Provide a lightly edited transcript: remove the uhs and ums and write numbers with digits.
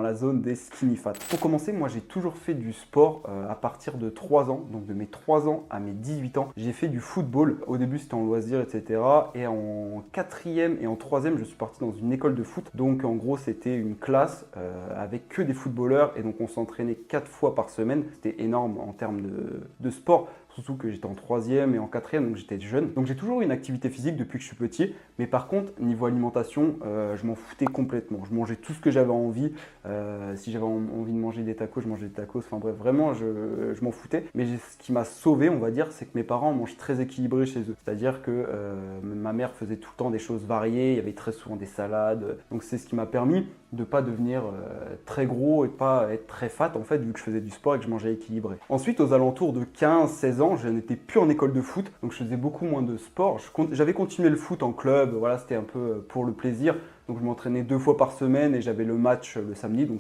dans la zone des skinny fat. Pour commencer, moi j'ai toujours fait du sport à partir de 3 ans, donc de mes 3 ans à mes 18 ans. J'ai fait du football, au début c'était en loisir, etc. Et en quatrième et en troisième, je suis parti dans une école de foot. Donc en gros, c'était une classe avec que des footballeurs et donc on s'entraînait 4 fois par semaine. C'était énorme en termes de sport. Surtout que j'étais en troisième et en quatrième, donc j'étais jeune. Donc j'ai toujours eu une activité physique depuis que je suis petit. Mais par contre, niveau alimentation, je m'en foutais complètement. Je mangeais tout ce que j'avais envie. Si j'avais envie de manger des tacos, je mangeais des tacos. Enfin bref, vraiment, je m'en foutais. Mais ce qui m'a sauvé, on va dire, c'est que mes parents mangent très équilibré chez eux. C'est-à-dire que ma mère faisait tout le temps des choses variées. Il y avait très souvent des salades. Donc c'est ce qui m'a permis de ne pas devenir très gros et de pas être très fat en fait, vu que je faisais du sport et que je mangeais équilibré. Ensuite, aux alentours de 15-16 ans, je n'étais plus en école de foot, donc je faisais beaucoup moins de sport. J'avais continué le foot en club, voilà, c'était un peu pour le plaisir. Donc je m'entraînais 2 fois par semaine et j'avais le match le samedi. Donc